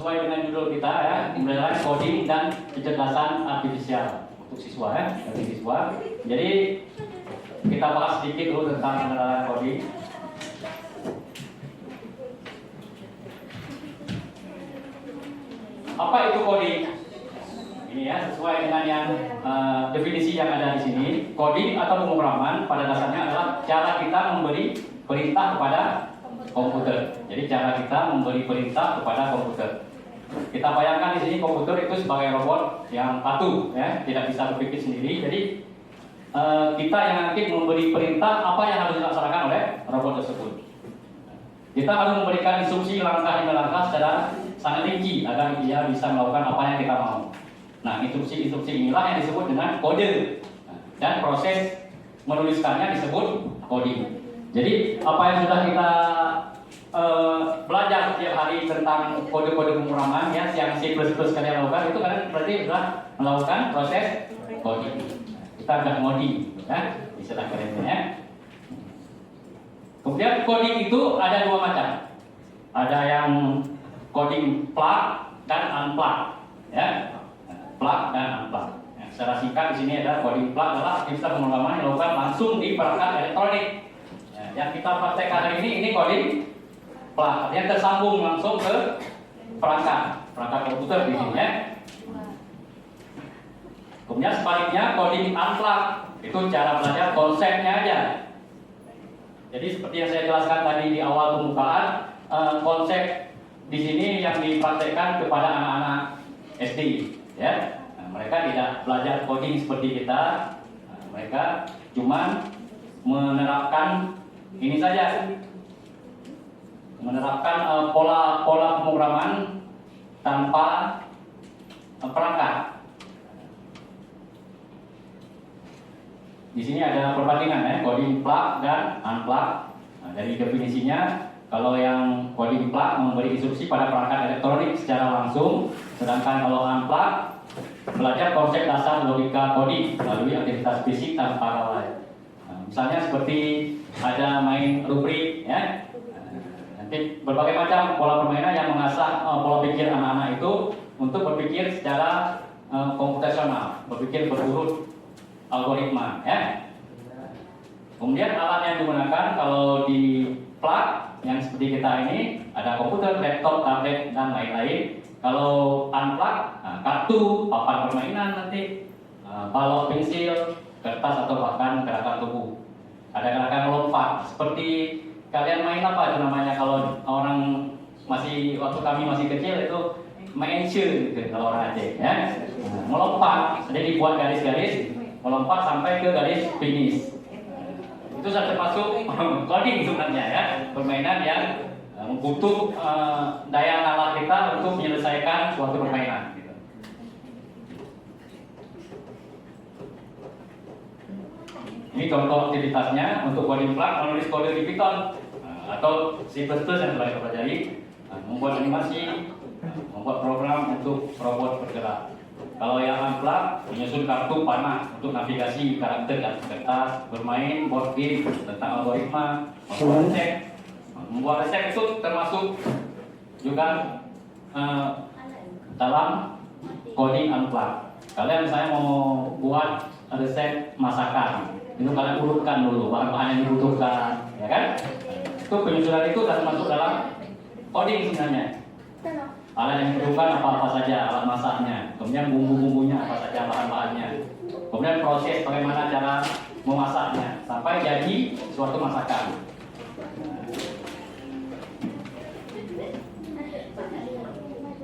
Sesuai dengan judul kita ya, pembelajaran coding dan kecerdasan artifisial untuk siswa ya, bagi siswa. Jadi kita bahas sedikit dulu tentang pembelajaran coding. Apa itu coding? Ini ya, sesuai dengan yang definisi yang ada di sini. Coding atau pemrograman pada dasarnya adalah cara kita memberi perintah kepada komputer. Jadi cara kita memberi perintah kepada komputer. Kita bayangkan di sini komputer itu sebagai robot yang patuh, ya, tidak bisa berpikir sendiri. Jadi kita yang nanti memberi perintah apa yang harus dilaksanakan oleh robot tersebut. Kita harus memberikan instruksi langkah demi langkah secara sangat rinci agar dia bisa melakukan apa yang kita mau. Nah, instruksi-instruksi inilah yang disebut dengan kode, dan proses menuliskannya disebut coding. Jadi apa yang sudah kita belajar setiap hari tentang kode-kode pemrograman ya, yang C++ kalian lakukan itu kalian berarti sudah melakukan proses coding. Kita sudah ngoding, ya, istilah kerennya ya. Kemudian coding itu ada dua macam. Ada yang coding plug dan unplug, ya. Plug dan unplug. Ya, secara singkat di sini ada coding plug adalah aktivitas pemrograman yang dilakukan langsung di perangkat elektronik. Ya, yang kita praktekkan hari ini coding plug, artinya tersambung langsung ke perangkat komputer di sini ya. Kemudian sebaliknya coding unplug itu cara belajar konsepnya aja. Jadi seperti yang saya jelaskan tadi di awal pembukaan, konsep di sini yang dipraktekkan kepada anak-anak SD, ya. Nah, mereka tidak belajar coding seperti kita, mereka cuma menerapkan ini saja, menerapkan pola pemrograman tanpa perangkat. Di sini ada perbandingan ya, coding plug dan unplug. Nah, dari definisinya, kalau yang coding plug memberi instruksi pada perangkat elektronik secara langsung, sedangkan kalau unplug belajar konsep dasar logika coding melalui aktivitas fisik tanpa lalai. Nah, misalnya seperti ada main rubrik ya. Nanti berbagai macam pola permainan yang mengasah pola pikir anak-anak itu untuk berpikir secara komputasional, berpikir berurut algoritma ya. Kemudian alat yang digunakan kalau di plug yang seperti kita ini ada komputer, laptop, tablet dan lain-lain. Kalau unplug, kartu, papan permainan nanti, balok, pensil, kertas atau bahkan gerakan tubuh. Ada gerakan melompat seperti kalian main apa itu namanya kalau orang waktu kami masih kecil itu main shoot gitu kalau orang Aceh ya. Melompat, jadi dibuat garis-garis melompat sampai ke garis finish. Itu sudah termasuk coding sebenarnya ya, permainan yang butuh daya nalar kita untuk menyelesaikan suatu permainan. Gitu. Ini contoh aktivitasnya untuk coding plug menulis kode di Python atau C++ yang telah kita pelajari, membuat animasi, membuat program untuk robot bergerak. Kalau yang unplug menyusun kartu panah untuk navigasi karakter dan kertas, bermain board game tentang algoritma, membuat resep itu termasuk juga dalam coding unplug. Kalian misalnya mau buat resep masakan, itu kalian urutkan dulu bahan-bahan yang dibutuhkan, ya kan? Itu penyusunan itu termasuk dalam coding sebenarnya. Alat yang diperlukan apa-apa saja, alat masaknya, kemudian bumbu-bumbunya apa saja, bahan-bahannya, kemudian proses bagaimana cara memasaknya sampai jadi suatu masakan.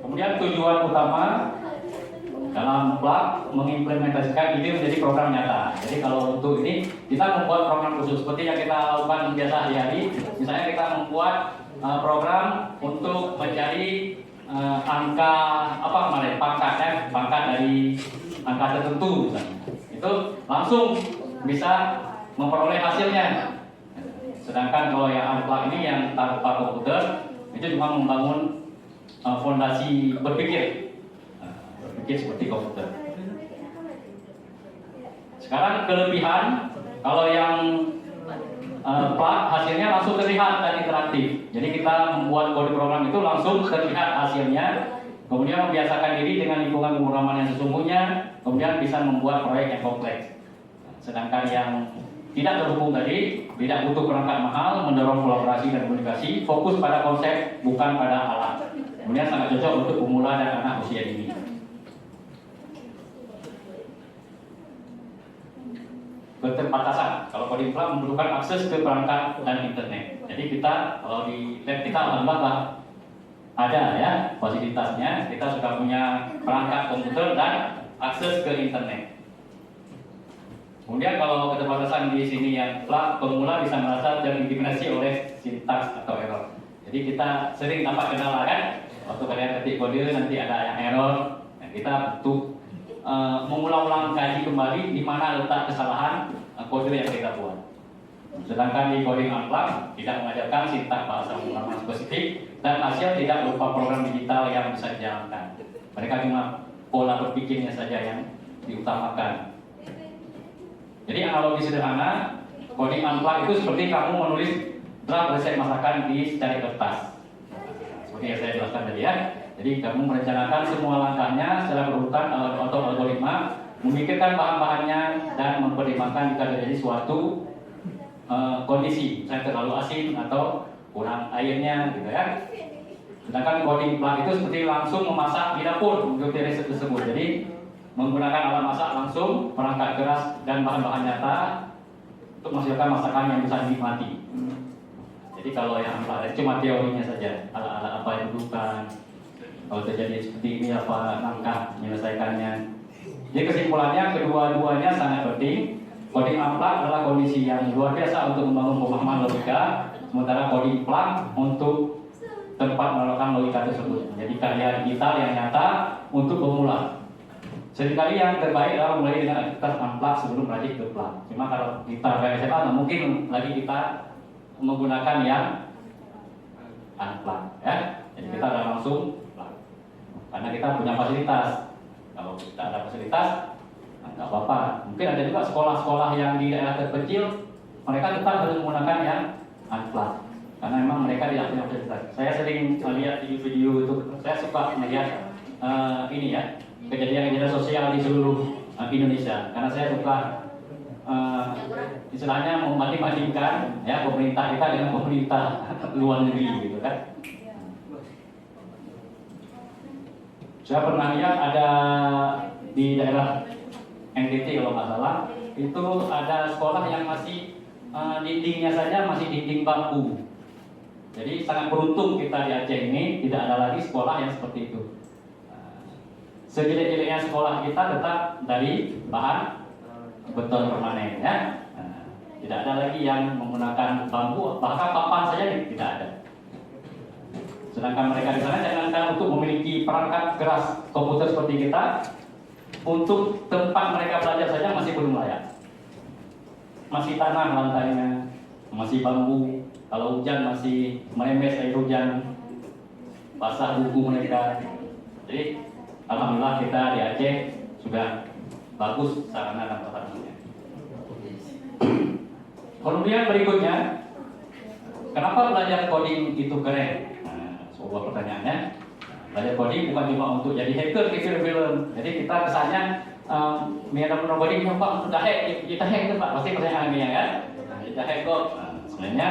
Kemudian tujuan utama dalam plug mengimplementasikan ide menjadi program nyata. Jadi kalau untuk ini kita membuat program khusus seperti yang kita lakukan biasa hari-hari. Misalnya kita membuat program untuk mencari angka apa kemarin pangkat dari angka tertentu misalnya, itu langsung bisa memperoleh hasilnya. Sedangkan kalau yang unplug ini yang tanpa komputer itu cuma membangun fondasi berpikir seperti komputer. Sekarang kelebihan kalau yang plug hasilnya langsung terlihat dan interaktif. Jadi kita membuat kode program itu langsung terlihat hasilnya Kemudian membiasakan diri dengan lingkungan pemrograman yang sesungguhnya, kemudian bisa membuat proyek yang kompleks. Sedangkan yang tidak terhubung tadi, tidak butuh perangkat mahal, mendorong kolaborasi dan komunikasi, fokus pada konsep, bukan pada alat. Kemudian sangat cocok untuk pemula dan anak usia dini. Keterbatasan. Kalau coding plug membutuhkan akses ke perangkat dan internet. Jadi kita, kalau di lab kita alhamdulillah ada ya fasilitasnya. Kita sudah punya perangkat komputer dan akses ke internet. Kemudian kalau keterbatasan di sini yang plug, pemula bisa merasa terintimidasi oleh sintaks atau error. Jadi kita sering dapat kendala kan, waktu kalian ketik kode nanti ada yang error. Nah, kita butuh mengulang-ulang kaji kembali di mana letak kesalahan kode yang kita buat. Sedangkan di coding unplug tidak mengajarkan sintaks bahasa pemrograman spesifik dan hasil tidak berupa program digital yang bisa dijalankan. Mereka cuma pola berpikirnya saja yang diutamakan. Jadi analogi sederhana, coding unplug itu seperti kamu menulis draft resep masakan di secari kertas. Seperti yang saya jelaskan tadi ya. Jadi kamu merencanakan semua langkahnya secara berurutan atau algoritma, memikirkan bahan-bahannya dan mempertimbangkan jika terjadi suatu kondisi, misalnya terlalu asin atau kurang airnya, gitu ya. Sedangkan coding plug itu seperti langsung memasak di dapur untuk resep tersebut. Jadi menggunakan alat masak langsung, perangkat keras dan bahan-bahan nyata untuk menghasilkan masakan yang bisa dinikmati. Jadi kalau yang plug cuma teorinya saja, alat-alat apa yang dibutuhkan, kalau terjadi seperti ini apa langkah menyelesaikannya. Jadi kesimpulannya kedua-duanya sangat penting. Coding unplug adalah kondisi yang luar biasa untuk membangun pemahaman logika, sementara coding plug untuk tempat melakukan logika tersebut. Jadi karya digital yang nyata untuk pemula. Seringkali yang terbaik adalah mulai dengan aktivitas unplug sebelum lanjut ke plug. Cuma kalau kita SMA, mungkin lagi kita menggunakan yang unplug, ya. Jadi kita akan langsung plug. Karena kita punya fasilitas. Kalau kita ada fasilitas, nggak apa-apa. Mungkin ada juga sekolah-sekolah yang di daerah terpencil, mereka tetap harus menggunakan yang unplug. Karena memang mereka tidak punya fasilitas. Saya sering melihat video-video itu, saya suka melihat ini ya, kejadian-kejadian sosial di seluruh Indonesia. Karena saya suka istilahnya membanding-bandingkan ya pemerintah kita dengan pemerintah luar negeri gitu kan. Saya pernah lihat ada di daerah NTT kalau nggak salah, itu ada sekolah yang masih dindingnya saja masih dinding bambu. Jadi sangat beruntung kita di Aceh ini tidak ada lagi sekolah yang seperti itu. Sejelek-jeleknya sekolah kita tetap dari bahan beton permanen ya. Tidak ada lagi yang menggunakan bambu, bahkan papan saja tidak ada. Sedangkan mereka di sana jangankan untuk memiliki perangkat keras komputer seperti kita, untuk tempat mereka belajar saja masih belum layak. Masih tanah lantainya, masih bambu. Kalau hujan masih merembes air hujan, basah buku mereka. Jadi alhamdulillah kita di Aceh sudah bagus sarana dan prasarananya. Kemudian berikutnya, kenapa belajar coding itu keren? Sebuah pertanyaannya, belajar coding bukan cuma untuk jadi hacker di film-film. Jadi kita kesannya mengenai coding Pak sudah hack, kita hack itu Pak, pasti pertanyaannya kan? Kita hack kok. Sebenarnya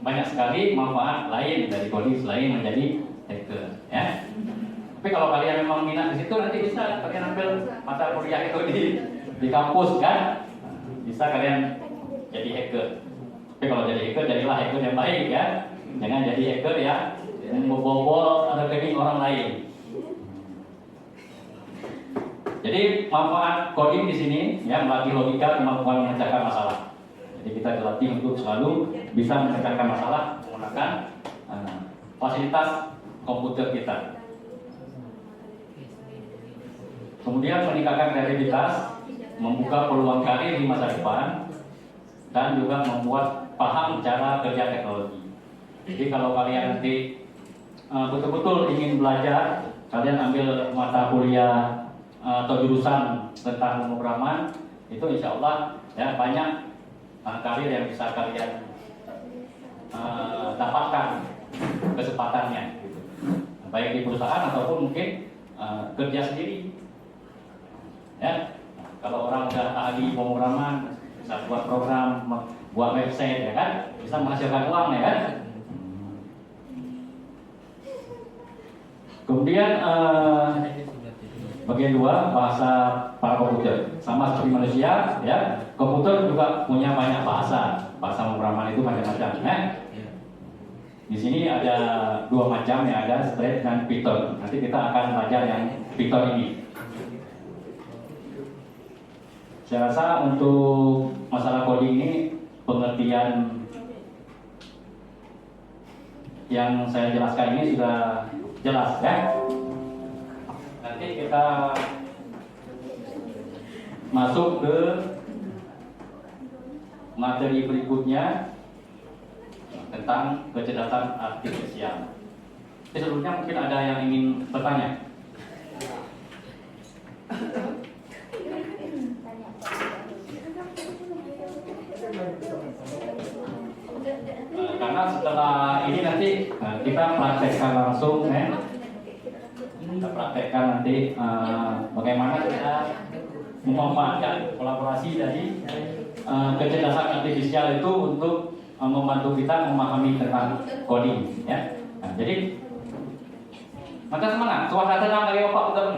banyak sekali manfaat lain dari coding selain menjadi hacker, ya. Tapi kalau kalian memang minat di situ, nanti bisa kalian ambil mata kuliah itu di kampus kan, bisa kalian jadi hacker. Tapi kalau jadi hacker, jadilah hacker yang baik ya, jangan jadi hacker ya membobol rekening orang lain. Jadi manfaat coding di sini ya melatih logika, kemampuan memecahkan masalah. Jadi kita dilatih untuk selalu bisa memecahkan masalah menggunakan fasilitas komputer kita. Kemudian meningkatkan kreativitas, membuka peluang karir di masa depan, dan juga membuat paham cara kerja teknologi. Jadi kalau kalian nanti betul-betul ingin belajar, kalian ambil mata kuliah atau jurusan tentang pemrograman, itu insya Allah ya banyak karir yang bisa kalian dapatkan kesempatannya. Gitu. baik di perusahaan ataupun mungkin kerja sendiri. Ya, kalau orang udah ahli pemrograman, bisa buat program, buat website, ya kan, bisa menghasilkan uang, ya kan. Kemudian bagian 2, bahasa para komputer. Sama seperti manusia, ya, komputer juga punya banyak bahasa. Bahasa pemrograman itu macam-macam, ya. Di sini ada 2 macam, ya, ada straight dan Python. Nanti kita akan belajar yang Python ini. Saya rasa untuk masalah coding ini pengertian yang saya jelaskan ini sudah jelas, ya. Nanti kita masuk ke materi berikutnya tentang kecerdasan artifisial. Sebelumnya mungkin ada yang ingin bertanya. Karena setelah ini nanti kita praktekkan langsung, ya. Kita praktekkan nanti bagaimana kita memanfaatkan kolaborasi dari kecerdasan artifisial itu untuk membantu kita memahami tentang coding, ya. Nah, jadi maka semangat, suara tenang dari Bapak betul.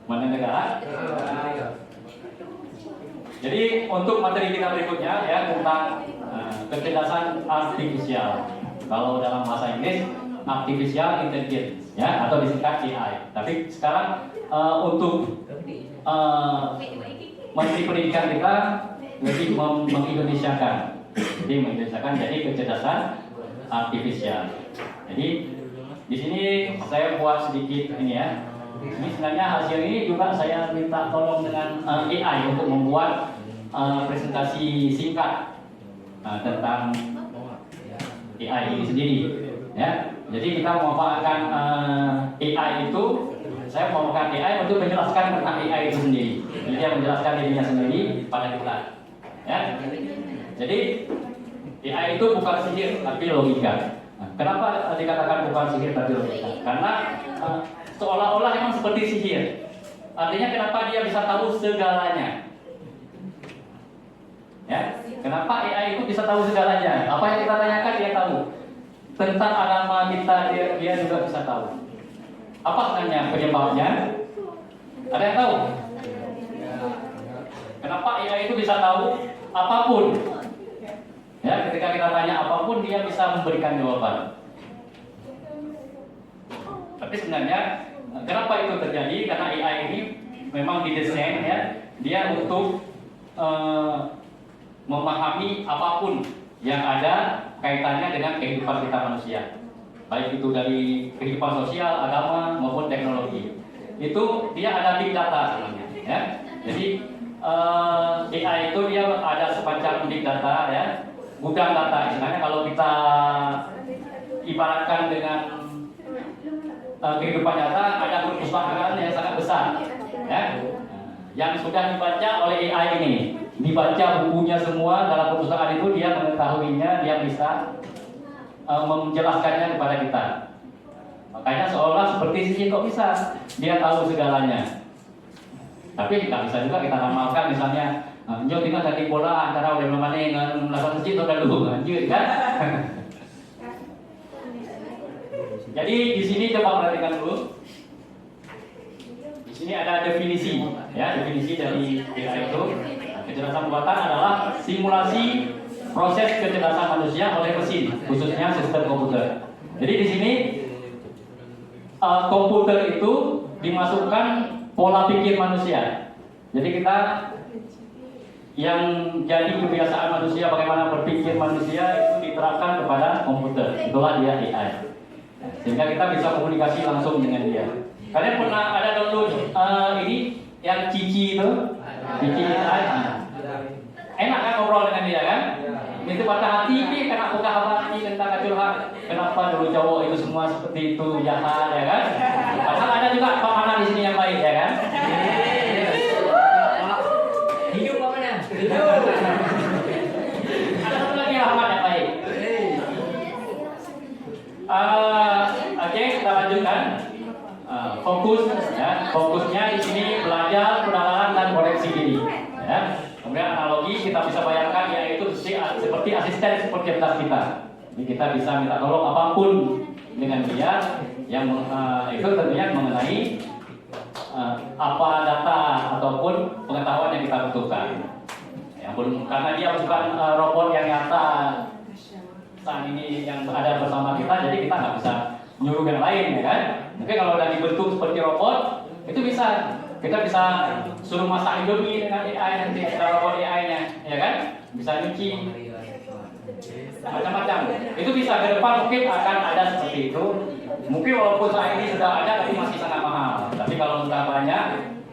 Mana negara? Jadi untuk materi kita berikutnya, ya, tentang kecerdasan artifisial. Kalau dalam bahasa Inggris artificial intelligence, ya, atau disingkat AI. Tapi sekarang untuk Menteri Pendidikan kita lebih mengindonesiakan. Jadi mengindonesiakan jadi kecerdasan artifisial. Jadi di sini saya buat sedikit ini, ya. Ini sebenarnya hasil ini juga saya minta tolong dengan AI untuk membuat presentasi singkat tentang AI ini sendiri, ya. Jadi kita memanfaatkan AI itu, saya memanfaatkan AI untuk menjelaskan tentang AI itu sendiri. Jadi dia menjelaskan dirinya sendiri pada kita, ya. Jadi AI itu bukan sihir tapi logika. Nah, kenapa dikatakan bukan sihir tapi logika? Karena seolah-olah memang seperti sihir. Artinya kenapa dia bisa tahu segalanya? Ya, kenapa AI itu bisa tahu segalanya? Apa yang kita tanyakan dia tahu. Tentang agama kita dia juga bisa tahu. Apa sebenarnya penyebabnya? Ada yang tahu? Kenapa AI itu bisa tahu apapun? Ya, ketika kita tanya apapun dia bisa memberikan jawaban. Tapi sebenarnya kenapa itu terjadi? Karena AI ini memang didesain, ya, dia untuk memahami apapun yang ada kaitannya dengan kehidupan kita manusia, baik itu dari kehidupan sosial, agama maupun teknologi. Itu dia ada big data sebenarnya, ya. Jadi AI itu dia ada semacam big data, ya, gudang data. Istilahnya kalau kita ibaratkan dengan kehidupan nyata, ada perpustakaan yang sangat besar, ya, yang sudah dibaca oleh AI ini. Dibaca bukunya semua dalam perpustakaan itu, dia mengetahuinya, dia bisa menjelaskannya kepada kita. Makanya seolah seperti sih kok bisa dia tahu segalanya. Tapi nggak bisa juga kita ramalkan, misalnya nyo tinggal tadi bola antara oleh mana dengan melakukan masjid atau dulu lanjut, kan? Jadi di sini coba perhatikan dulu. Di sini ada definisi, ya, definisi dari AI itu. Kecerdasan buatan adalah simulasi proses kecerdasan manusia oleh mesin, khususnya sistem komputer. Jadi di sini komputer itu dimasukkan pola pikir manusia. Jadi kita yang jadi kebiasaan manusia, bagaimana berpikir manusia itu diterapkan kepada komputer. Itulah dia AI. Sehingga kita bisa komunikasi langsung dengan dia. Kalian pernah ada download ini yang Cici itu? Cici AI. Enak kan ngobrol dengan dia, kan? Itu patah hati, kena buka hati tentang curhat. Kenapa dulu cowok itu semua seperti itu, jahat, ya kan? Padahal ada juga Pak Mana di sini yang baik, ya kan? Hidup Pak Mana? Hidup. Ada satu lagi Ahmad yang baik. Oke, kita lanjutkan. Fokus, ya, fokusnya di sini belajar, penalaran dan koreksi diri. Ya. Kemudian analogi kita bisa bayangkan yaitu seperti asisten seperti kita. Jadi kita bisa minta tolong apapun dengan dia yang itu tentunya mengenai apa data ataupun pengetahuan yang kita butuhkan. Yang belum, karena dia bukan robot yang nyata saat ini yang ada bersama kita, jadi kita nggak bisa nyuruh yang lain, ya kan? Mungkin kalau udah dibentuk seperti robot, itu bisa kita bisa suruh masak Indomie dengan AI nanti, kita robot AI-nya, ya kan? Bisa nyuci macam-macam. Itu bisa ke depan mungkin akan ada seperti itu. Mungkin walaupun saat ini sudah ada, tapi masih sangat mahal. Tapi kalau sudah banyak,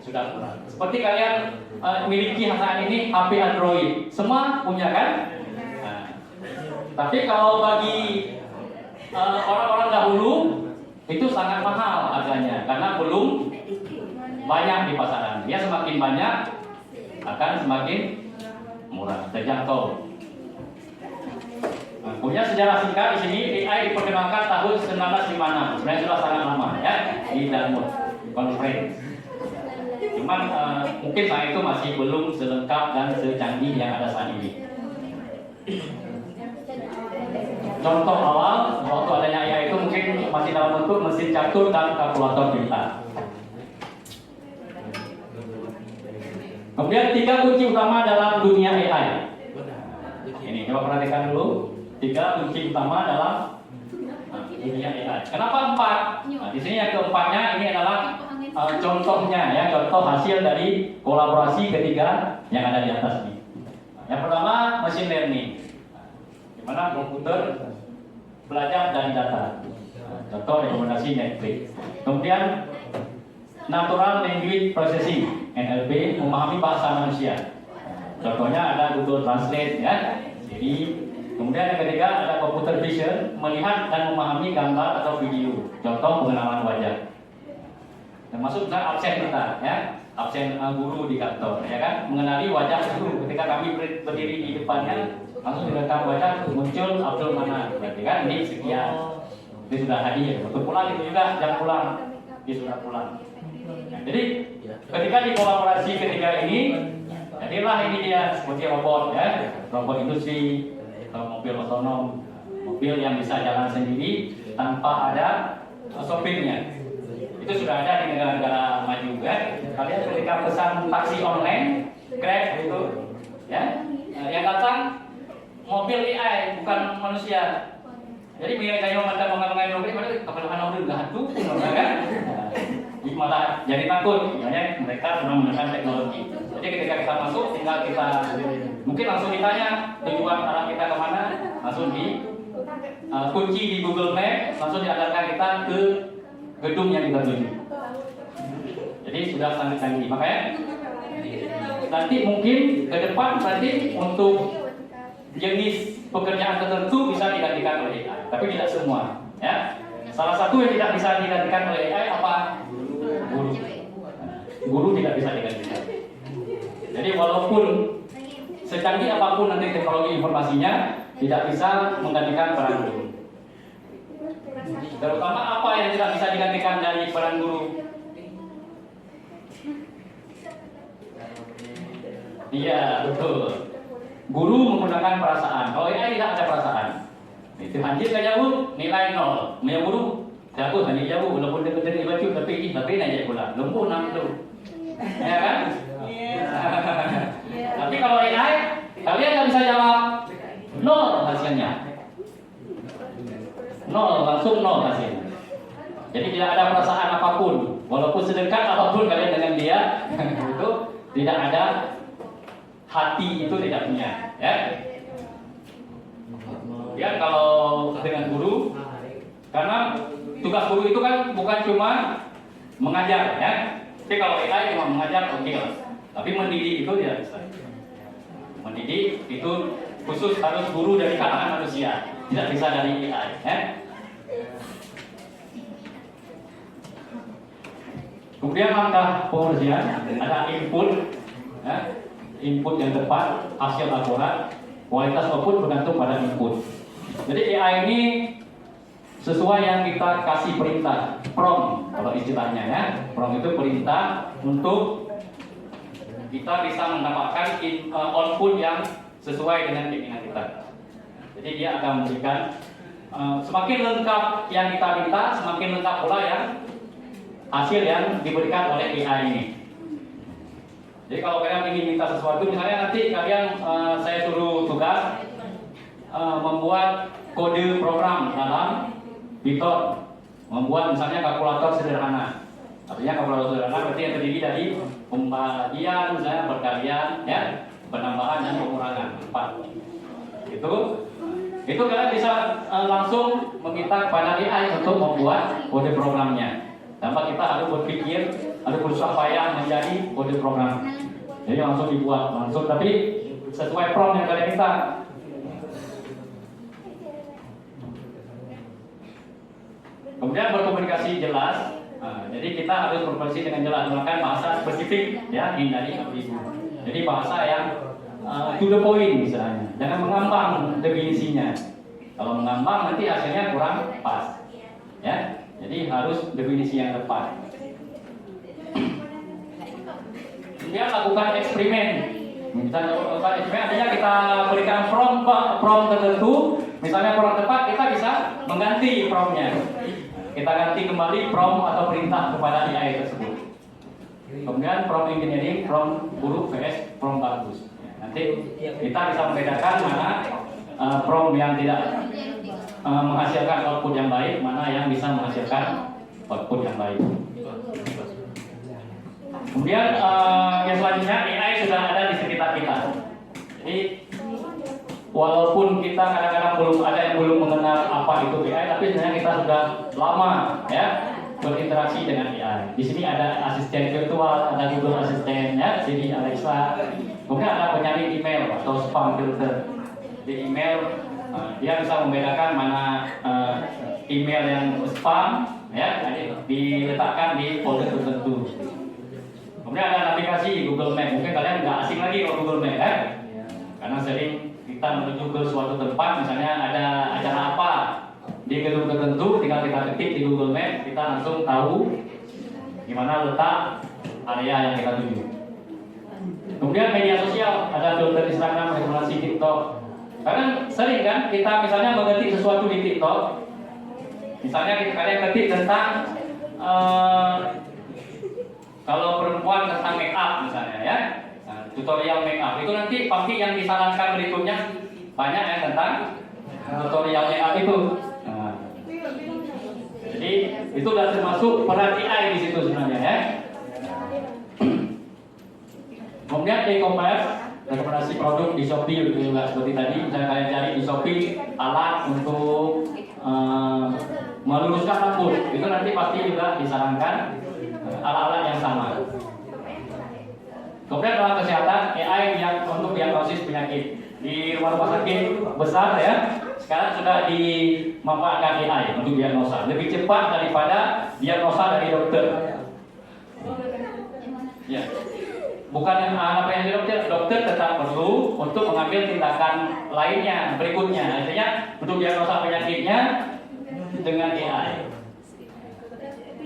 sudah murah. Seperti kalian miliki saat ini HP Android, semua punya kan? Nah, tapi kalau bagi orang-orang dahulu itu sangat mahal harganya karena belum banyak di pasaran. Dia semakin banyak akan semakin murah, terjangkau. Nah, punya sejarah singkat di sini, AI diperkenalkan tahun 1956. Sebenarnya sudah sangat lama ya di Dartmouth Conference. Cuman mungkin saat itu masih belum selengkap dan secanggih yang ada saat ini. Contoh awal waktu adanya AI itu mungkin masih dalam bentuk mesin catur dan kalkulator pintar. Kemudian 3 kunci utama dalam dunia AI. Ini coba perhatikan dulu. 3 kunci utama dalam dunia AI. Kenapa 4? Nah, di sini yang keempatnya ini adalah contohnya ya, contoh hasil dari kolaborasi ketiga yang ada di atas ini. Yang pertama machine learning. Di mana komputer belajar dari data. Contoh rekomendasi Netflix. Kemudian natural language processing (NLP) memahami bahasa manusia. Contohnya ada Google Translate ya. Jadi kemudian yang ketiga ada computer vision, melihat dan memahami gambar atau video. Contoh pengenalan wajah. Termasuk misalnya absen kita ya, absen guru di kantor ya kan, mengenali wajah guru ketika kami berdiri di depannya langsung direkam wajah muncul Abdul Manan, berarti kan ini sekian, dia sudah hadir. Waktu pulang itu juga jam pulang, dia sudah pulang. Nah, jadi ketika di kolaborasi ketiga ini, jadilah ini dia seperti robot ya, robot industri, mobil otonom, mobil yang bisa jalan sendiri tanpa ada sopirnya. Itu sudah ada di negara-negara maju kan. Kalian ketika pesan taksi online, Grab itu, ya, yang datang mobil AI bukan manusia. Jadi biar kayak mata mengenai mobil, kebetulan mobil nggak hantu, kan? Malah jadi takut, makanya mereka sudah menggunakan teknologi. Jadi ketika kita masuk, tinggal kita mungkin langsung ditanya tujuan arah kita kemana, langsung di kunci di Google Maps, langsung diantarkan kita ke gedung yang kita tuju. Jadi sudah sangat canggih. Makanya nanti mungkin ke depan nanti untuk jenis pekerjaan tertentu bisa digantikan oleh AI, tapi tidak semua. Ya, salah satu yang tidak bisa digantikan oleh AI apa? Guru. Guru tidak bisa digantikan. Jadi walaupun secanggih apapun nanti teknologi informasinya, tidak bisa menggantikan peran guru. Terutama apa yang tidak bisa digantikan dari peran guru? Iya, betul. Guru menggunakan perasaan. Kalau AI tidak ada perasaan. Itu anjir gak jauh, nilai 0. Punya guru, jauh hanya jauh, walaupun dia betul baju tapi aja pula. Lumpuh 6 itu. Ya kan? Tapi kalau AI, kalian nggak bisa jawab 0 hasilnya. 0, langsung 0 hasilnya. Jadi tidak ada perasaan apapun, walaupun sedekat apapun kalian dengan dia, itu tidak ada hati, itu tidak punya. Ya. Ya kalau dengan guru, karena tugas guru itu kan bukan cuma mengajar, ya. Tapi kalau AI cuma mengajar oke lah. Tapi mendidik itu tidak bisa. Mendidik itu khusus harus guru dari kalangan manusia, tidak bisa dari AI. Ya. Kemudian langkah pengerjaan ada input, ya, input yang tepat, hasil akurat, kualitas output bergantung pada input. Jadi AI ini sesuai yang kita kasih perintah, prompt kalau istilahnya ya. Prompt itu perintah untuk kita bisa mendapatkan output yang sesuai dengan keinginan kita. Jadi dia akan memberikan semakin lengkap yang kita minta, semakin lengkap pula yang hasil yang diberikan oleh AI ini. Jadi kalau kalian ingin minta sesuatu, misalnya nanti kalian saya suruh tugas membuat kode program dalam Python, membuat misalnya kalkulator sederhana. Artinya kalkulator sederhana berarti yang terdiri dari pembagian, misalnya perkalian, ya, penambahan dan pengurangan 4. Itu kalian bisa langsung meminta kepada AI untuk membuat kode programnya. Tanpa kita harus berpikir, harus berusaha payah menjadi kode program. Jadi langsung dibuat langsung, tapi sesuai prompt yang kalian minta. Kemudian berkomunikasi jelas. Jadi kita harus berkomunikasi dengan jelas, menggunakan bahasa spesifik, ya, hindari ambigu. Jadi bahasa yang to the point misalnya. Jangan mengambang definisinya. Kalau mengambang nanti hasilnya kurang pas, ya. Jadi harus definisi yang tepat. Kemudian lakukan eksperimen. Misalnya lakukan eksperimen artinya kita berikan prompt tertentu. Misalnya kurang tepat, kita bisa mengganti promptnya. Kita ganti kembali prompt atau perintah kepada AI tersebut. Kemudian prompt engineering, prompt buruk vs prompt bagus. Nanti kita bisa membedakan mana prompt yang tidak menghasilkan output yang baik, mana yang bisa menghasilkan output yang baik. Kemudian yang selanjutnya, AI sudah ada di sekitar kita. Jadi walaupun kita kadang-kadang belum mengenal apa itu AI, tapi sebenarnya kita sudah lama, ya, berinteraksi dengan AI. Di sini ada asisten virtual, ada Google Assistant, ya, Siri, Alexa. Kemudian ada penyaring email atau spam filter. Di email dia bisa membedakan mana email yang spam, ya, diletakkan di folder tertentu. Kemudian ada navigasi Google Map. Mungkin kalian nggak asing lagi kalau Google Map, ya, karena sering kita menuju ke suatu tempat, misalnya ada acara apa di gedung tertentu, tinggal kita ketik di Google Map, kita langsung tahu gimana letak area yang kita tuju. Kemudian media sosial, ada filter Instagram, rekomendasi TikTok. Karena sering kan kita misalnya mengetik sesuatu di TikTok, misalnya kalian ketik tentang kalau perempuan tentang make up misalnya, ya, tutorial make up, itu nanti pasti yang disarankan berikutnya banyak yang tentang tutorial make up itu. Jadi itu sudah termasuk peran AI di situ sebenarnya, ya. Kemudian e-commerce, rekomendasi produk di Shopee juga seperti tadi. Misalnya kalian cari di Shopee alat untuk meluruskan rambut, itu nanti pasti juga disarankan alat-alat yang sama. Kemudian dalam kesehatan, AI yang untuk diagnosis penyakit di rumah sakit besar, ya, sekarang sudah dimanfaatkan AI untuk diagnosa, lebih cepat daripada diagnosa dari dokter. Ya, bukan apa yang dokter tetap perlu untuk mengambil tindakan lainnya berikutnya. Artinya untuk diagnosa penyakitnya dengan AI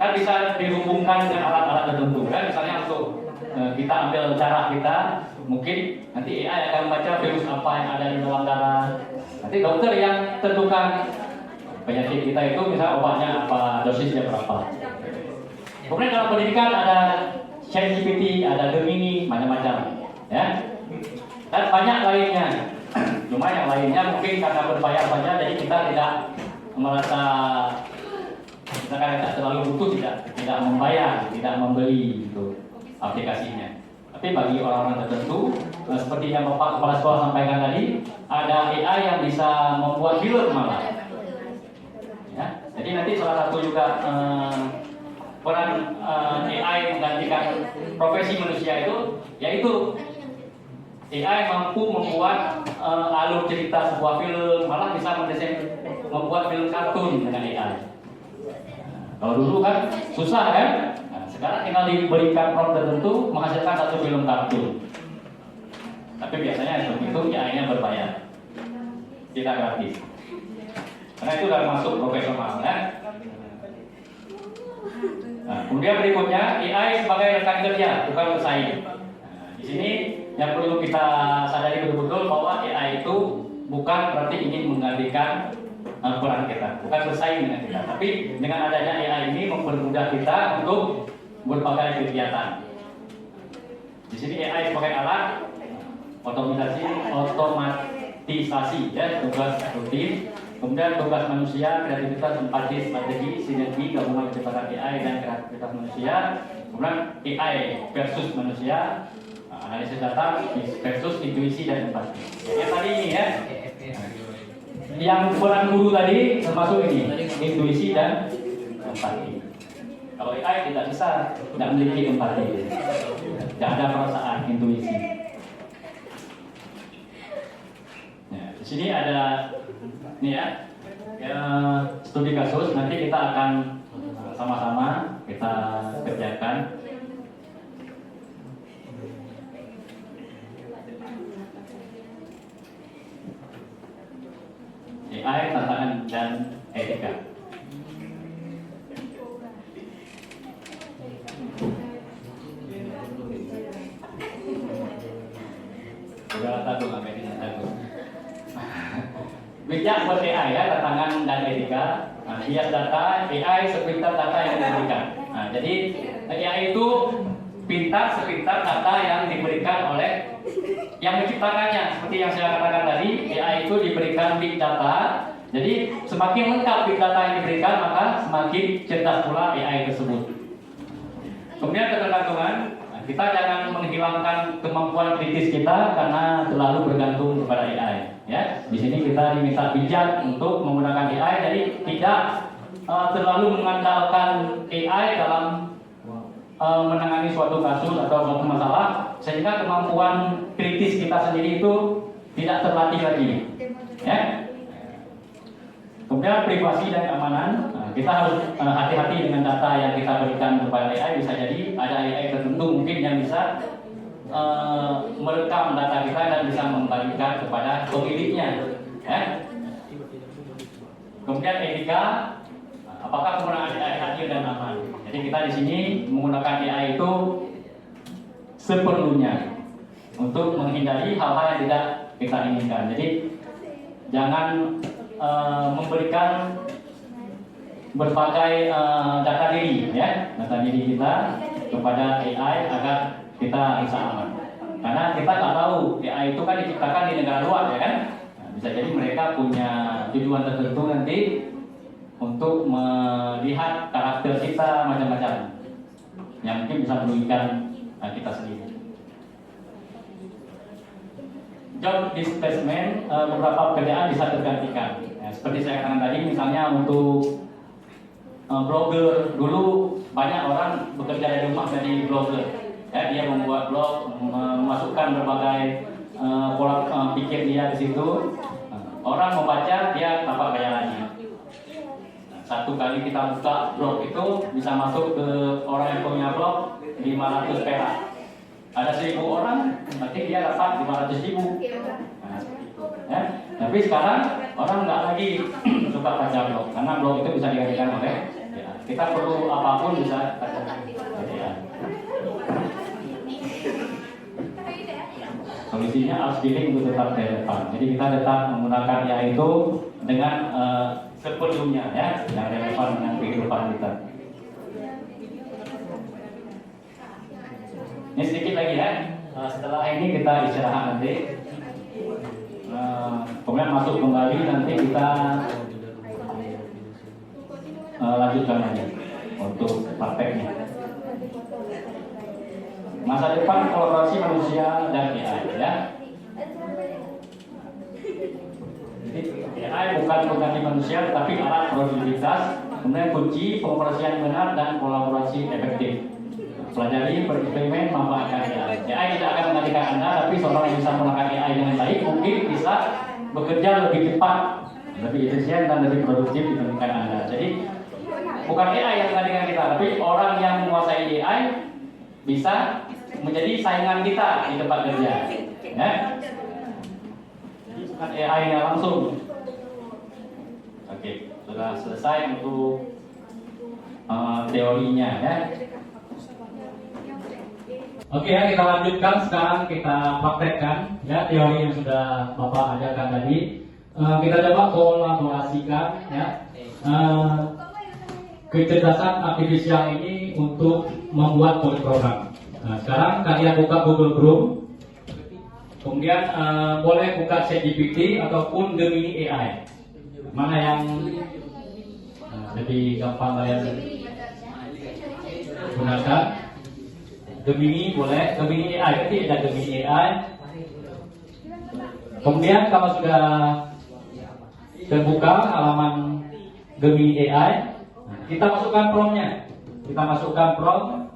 kan bisa dihubungkan dengan alat-alat tertentu, kan? Misalnya untuk kita ambil darah kita, mungkin nanti AI akan membaca virus apa yang ada di dalam darah. Nanti dokter yang tentukan penyakit kita itu, misalnya obatnya apa, dosisnya berapa. Kemudian dalam pendidikan ada ChatGPT, ada Gemini, macam-macam, ya. Dan banyak lainnya. Cuma yang lainnya mungkin karena berbayar saja, jadi kita tidak merasa kita tidak terlalu butuh, tidak membayar, tidak membeli itu aplikasinya. Tapi bagi orang-orang tertentu, seperti yang Bapak Kepala Sekolah sampaikan tadi, ada AI yang bisa membuat film malah. Ya, jadi nanti salah satu juga peran AI menggantikan profesi manusia itu, yaitu AI mampu membuat alur cerita sebuah film, malah bisa membuat film kartun dengan AI. Kalau dulu kan susah, kan? Nah, sekarang tinggal diberikan prompt tertentu menghasilkan satu film kartun. Tapi biasanya seperti itu AI-nya berbayar, tidak gratis. karena itu sudah masuk profesional ya. Nah, kemudian berikutnya AI sebagai rekan kerja, bukan pesaing. Nah, di sini yang perlu kita sadari betul-betul bahwa AI itu bukan berarti ingin menggantikan peran kita, bukan bersaing dengan kita, tapi dengan adanya AI ini mempermudah kita untuk berbagai kegiatan. Di sini AI sebagai alat otomatisasi ya, tugas rutin, kemudian tugas manusia, kreativitas, empati, strategi, sinergi, gabungan kecepatan AI dan kreativitas manusia, kemudian AI versus manusia, analisis data versus intuisi dan empati. Yang tadi ini ya, yang peran guru tadi termasuk ini, intuisi dan empati. Kalau AI tidak bisa, tidak memiliki empati, tidak ada perasaan, intuisi. Nah, di sini ada ini ya, studi kasus. Nanti kita akan sama-sama kita kerjakan. AI, tantangan dan etika. Udah tahu apa ini tahu. Bijak buat AI ya, tantangan dan etika. Nah, bias data, AI sepintar data yang diberikan. Nah, jadi AI itu pintar sepintar data yang diberikan oleh yang menciptakannya. Seperti yang saya katakan tadi, AI itu diberikan big data. Jadi semakin lengkap big data yang diberikan, maka semakin cerdas pula AI tersebut. Kemudian ketergantungan, kita jangan menghilangkan kemampuan kritis kita karena terlalu bergantung kepada AI. Ya, di sini kita diminta bijak untuk menggunakan AI, jadi tidak terlalu mengandalkan AI dalam menangani suatu kasus atau suatu masalah, sehingga kemampuan kritis kita sendiri itu tidak terlatih lagi. Ya. Kemudian privasi dan keamanan, kita harus hati-hati dengan data yang kita berikan kepada AI. Bisa jadi ada AI tertentu mungkin yang bisa merekam data kita dan bisa membagikan kepada pemiliknya. Ya. Kemudian etika, apakah penggunaan AI adil dan aman? Jadi kita di sini menggunakan AI itu seperlunya untuk menghindari hal-hal yang tidak kita inginkan. Jadi jangan memberikan berbagai data diri, ya, data diri kita kepada AI agar kita bisa aman. Karena kita nggak tahu AI itu kan diciptakan di negara luar, ya kan? Nah, bisa jadi mereka punya tujuan tertentu nanti untuk melihat karakter kita macam-macam, yang mungkin bisa merugikan kita sendiri. Job displacement, beberapa pekerjaan bisa tergantikan. Seperti saya katakan tadi, misalnya untuk blogger, dulu banyak orang bekerja dari rumah jadi blogger. Ya, dia membuat blog, memasukkan berbagai pola pikir dia di situ. Orang membaca, dia tanpa bayar lagi. Satu kali kita buka blog itu bisa masuk ke orang yang punya blog 500 perak. Ada 1000 orang, berarti dia dapat 500.000. Nah, ya. Tapi sekarang orang nggak lagi suka baca blog, karena blog itu bisa digantikan oleh ya. Kita perlu apapun bisa ya. Solusinya upskilling untuk tetap relevan. Jadi kita tetap menggunakan AI itu dengan sepenuhnya ya, yang relevan dengan kehidupan kita. Ini sedikit lagi ya. Setelah ini kita istirahat nanti. Kemudian masuk kembali, nanti kita lanjutkan lagi untuk prakteknya. Masa depan kolaborasi manusia dan AI ya. Jadi AI bukan mengganti manusia, tetapi alat produktivitas. Kemudian kunci kolaborasi yang benar dan kolaborasi efektif. Pelajari, bereksperimen, manfaatkan AI. AI tidak akan menggantikan Anda, tapi seorang yang bisa menggunakan AI dengan baik mungkin bisa bekerja lebih cepat, lebih efisien dan lebih produktif dibandingkan Anda. Jadi bukan AI yang menggantikan kita, tapi orang yang menguasai AI bisa menjadi saingan kita di tempat kerja. Ya? Jadi bukan AI yang langsung Oke, sudah selesai untuk teorinya ya. Oke ya, kita lanjutkan sekarang, kita praktekkan ya teori yang sudah Bapak ajarkan tadi. Kita coba kolaborasikan ya kecerdasan artifisial ini untuk membuat kode program. Nah, sekarang kalian buka Google Chrome, kemudian boleh buka ChatGPT ataupun Gemini AI. Mana yang lebih gampang kalian gunakan? Gemini boleh, Gemini AI, berarti ada Gemini AI. Kemudian kalau sudah terbuka halaman Gemini AI, kita masukkan promptnya. Kita masukkan prompt.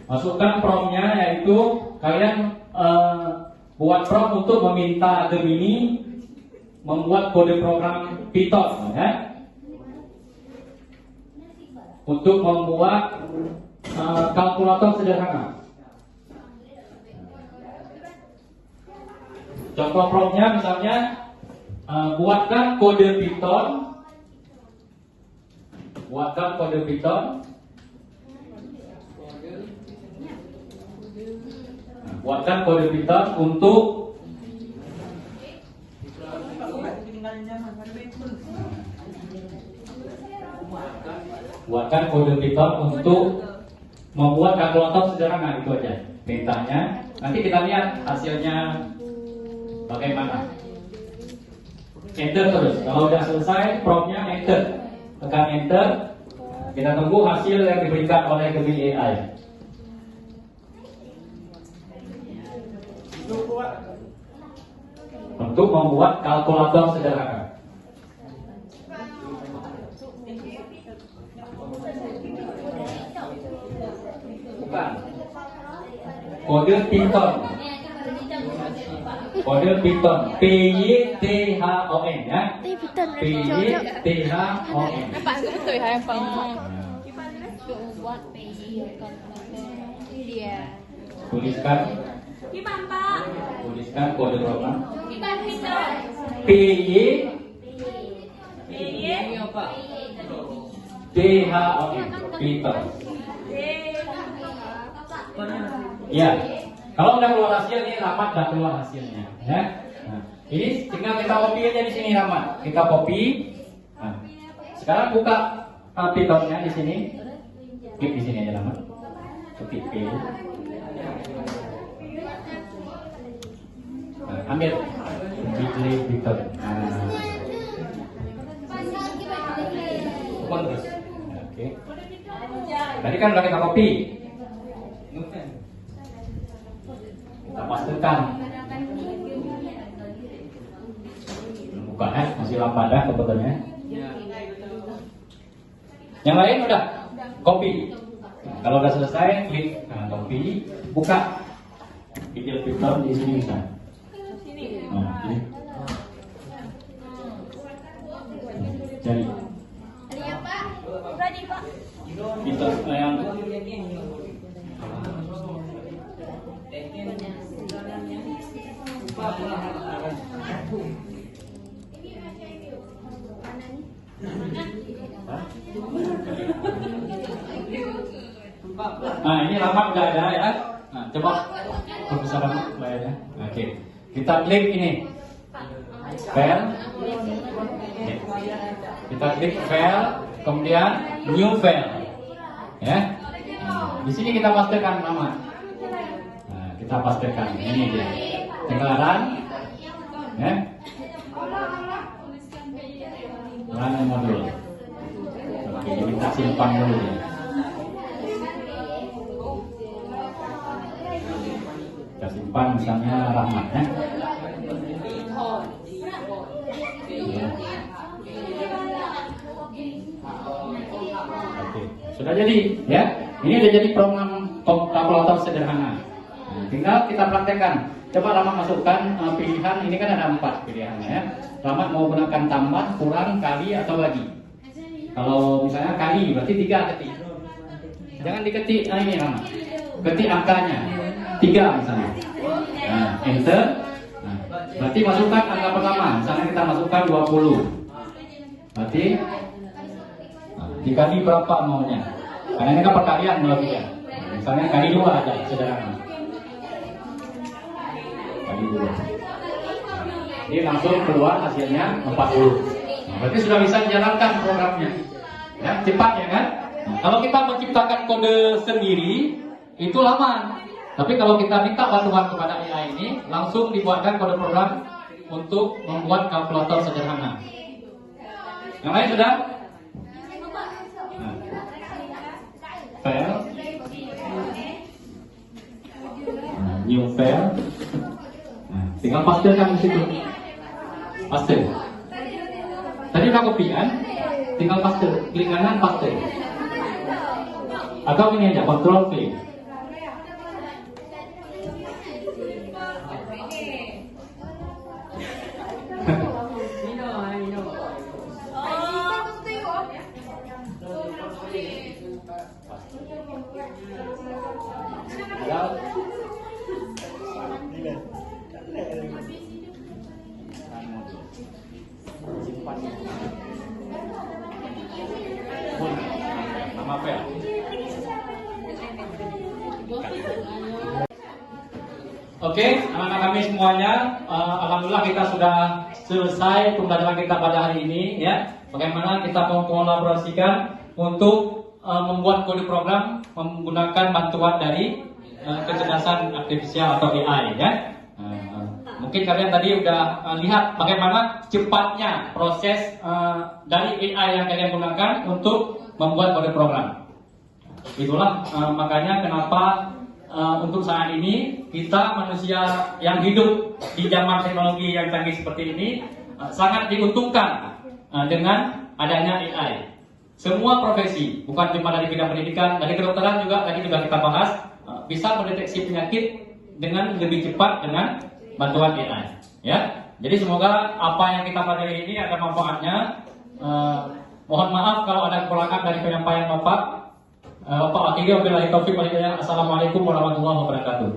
Masukkan promptnya, yaitu kalian buat prompt untuk meminta Gemini membuat kode program Python ya, untuk membuat kalkulator sederhana. Contoh promptnya misalnya buatkan kode Python, buatkan kode Python untuk membuat kalkulator sederhana, itu aja perintahnya. Nanti kita lihat hasilnya bagaimana. Enter terus. Kalau sudah selesai promptnya, enter. Tekan enter. Kita tunggu hasil yang diberikan oleh Gemini AI. Untuk membuat kalkulator sederhana. Bukan. Kode Python. Kode Python. P-Y-T-H-O-N ya. P-Y-T-H-O-N. Bạn giữ tuổi hay không? Tuliskan. Tuliskan kode program. P-Y-T-H-O-N. Python. Ya, kalau udah keluar hasil ini Rahmat udah keluar hasilnya, ya. Nah, ini tinggal kita copy aja di sini Rahmat. Kita copy. Nah, sekarang buka Pythonnya di sini. Klik di sini aja Rahmat. Ketik P. Nah, ambil Bitly Python. Open terus. Oke. Tadi kan udah kita copy. Kita pastikan. Buka ya, masih lampada kebetulannya. Yang lain udah copy. Kalau udah selesai, klik copy, buka Bitly Python di sini bisa. Nah, ini. Jadi. Kita yang nah ini Rahmat udah ada ya. Nah coba perbesar Rahmat layarnya. Oke, kita klik ini file. Kita klik file, kemudian new file ya. Di sini kita pastikan nama. Nah, kita pastikan ini dia. Tinggal run ya. Run modul. Oke, ini kita simpan dulu ya. Kita simpan misalnya Rahmat ya. Oke, sudah jadi ya. Ini sudah jadi program kalkulator sederhana. Nah, tinggal kita praktekkan. Coba Rahmat masukkan pilihan. Ini kan ada 4 pilihannya ya. Rahmat mau gunakan tambah, kurang, kali atau bagi. Kalau misalnya kali berarti 3 ketik. Jangan diketik ini Rahmat. Ketik angkanya 3 misalnya. Nah, enter. Nah, Berarti masukkan angka pertama. Misalnya kita masukkan 20. Berarti dikali berapa maunya? Karena ini kan perkalian logika. Misalnya kali 2 aja sederhana. Kali 2. Jadi langsung keluar hasilnya 40. Berarti sudah bisa dijalankan programnya. Ya, cepat ya kan? Nah, kalau kita menciptakan kode sendiri itu lama. Tapi kalau kita minta bantuan kepada AI ini, langsung dibuatkan kode program untuk membuat kalkulator sederhana. Yang lain sudah? Nah. File, nah, new file. Nah, tinggal pastekan di situ. Paste. Tadi udah copy kan? Tinggal paste, klik kanan paste. Atau ini aja, control V. Nama apa ya? Oke, anak-anak kami semuanya, alhamdulillah kita sudah selesai pembelajaran kita pada hari ini ya. Bagaimana kita mau kolaborasikan untuk membuat kode program menggunakan bantuan dari kecerdasan artifisial atau AI ya. Mungkin kalian tadi udah lihat bagaimana cepatnya proses dari AI yang kalian gunakan untuk membuat kode program. Itulah makanya kenapa untuk saat ini kita manusia yang hidup di zaman teknologi yang canggih seperti ini sangat diuntungkan dengan adanya AI. Semua profesi, bukan cuma dari bidang pendidikan, dari kedokteran juga tadi juga kita bahas, bisa mendeteksi penyakit dengan lebih cepat dengan bantuan AI. Ya, jadi semoga apa yang kita pelajari ini ada manfaatnya. Mohon maaf kalau ada kekurangan dari penyampaian Bapak. Bapak akhirnya wabillahi taufiq wal hidayah. Assalamualaikum warahmatullahi wabarakatuh.